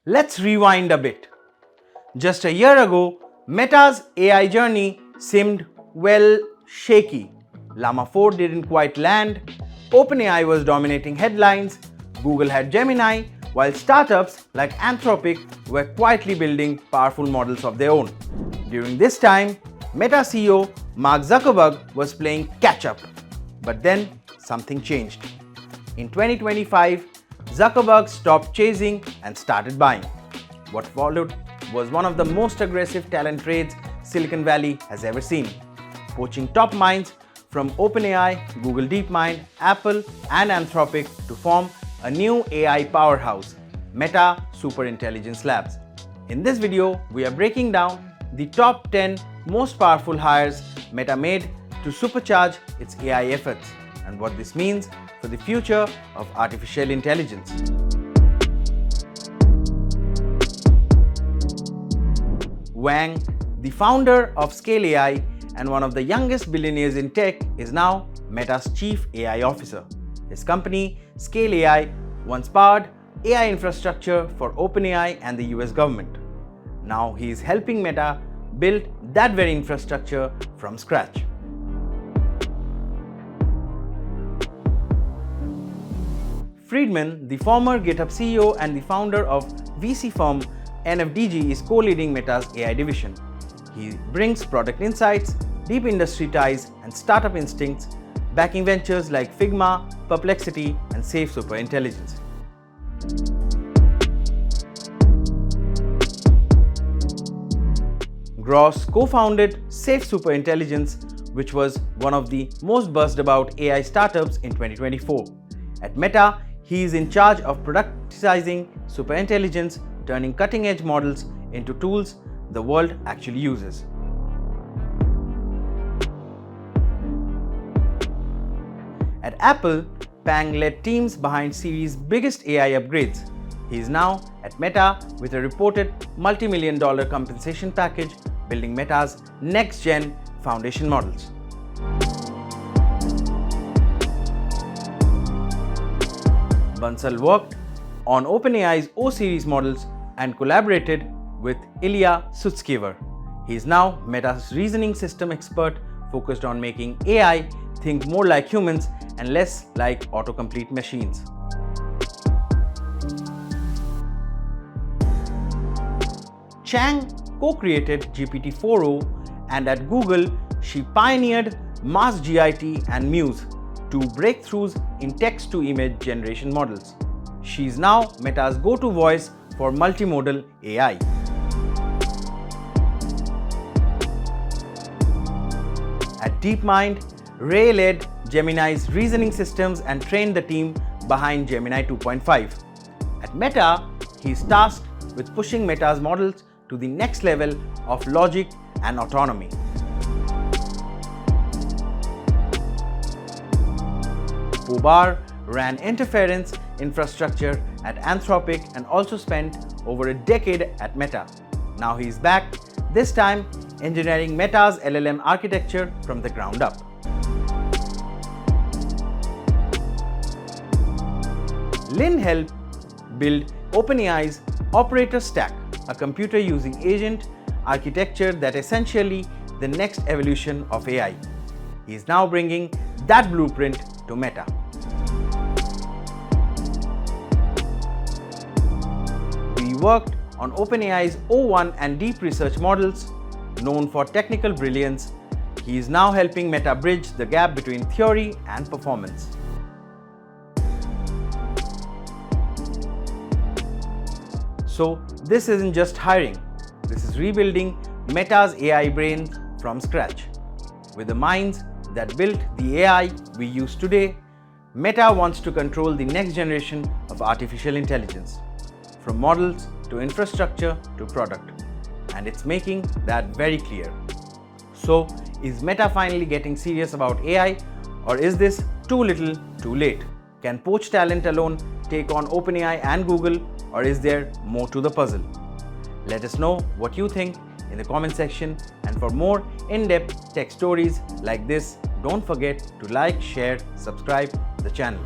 Let's rewind a bit. Just a year ago, Meta's AI journey seemed, well, shaky. Llama 4 didn't quite land, OpenAI was dominating headlines, Google had Gemini, while startups like Anthropic were quietly building powerful models of their own. During this time, Meta CEO Mark Zuckerberg was playing catch-up. But then something changed. In 2025, Zuckerberg stopped chasing and started buying. What followed was one of the most aggressive talent raids Silicon Valley has ever seen, poaching top minds from OpenAI, Google DeepMind, Apple, and Anthropic to form a new AI powerhouse, Meta Superintelligence Labs. In this video, we are breaking down the top 10 most powerful hires Meta made to supercharge its AI efforts and what this means for the future of artificial intelligence. Wang, the founder of Scale AI and one of the youngest billionaires in tech, is now Meta's chief AI officer. His company, Scale AI, once powered AI infrastructure for OpenAI and the US government. Now he is helping Meta build that very infrastructure from scratch. Friedman, the former GitHub CEO and the founder of VC firm NFDG, is co-leading Meta's AI division. He brings product insights, deep industry ties, and startup instincts, backing ventures like Figma, Perplexity, and Safe Superintelligence. Gross co-founded Safe Superintelligence, which was one of the most buzzed about AI startups in 2024. At Meta, he is in charge of productizing superintelligence, turning cutting-edge models into tools the world actually uses. At Apple, Pang led teams behind Siri's biggest AI upgrades. He is now at Meta with a reported multi-million-dollar compensation package, building Meta's next-gen foundation models. Bansal worked on OpenAI's O-series models and collaborated with Ilya Sutskever. He is now Meta's reasoning system expert, focused on making AI think more like humans and less like autocomplete machines. Chang co-created GPT-4o, and at Google, she pioneered Mass GIT and Muse, two breakthroughs in text-to-image generation models. She is now Meta's go-to voice for multimodal AI. At DeepMind, Ray led Gemini's reasoning systems and trained the team behind Gemini 2.5. At Meta, he is tasked with pushing Meta's models to the next level of logic and autonomy. Pobar ran interference infrastructure at Anthropic and also spent over a decade at Meta. Now he is back, this time engineering Meta's LLM architecture from the ground up. Lin helped build OpenAI's Operator Stack, a computer using agent architecture that essentially the next evolution of AI. He is now bringing that blueprint to Meta. We worked on OpenAI's O1 and Deep Research models. Known for technical brilliance, he is now helping Meta bridge the gap between theory and performance. So this isn't just hiring, this is rebuilding Meta's AI brain from scratch. With the minds that built the AI we use today, Meta wants to control the next generation of artificial intelligence, from models to infrastructure to product. And it's making that very clear. So, is Meta finally getting serious about AI, or is this too little, too late? Can poached talent alone take on OpenAI and Google, or is there more to the puzzle? Let us know what you think in the comment section, and for more in-depth tech stories like this, don't forget to like, share, subscribe the channel.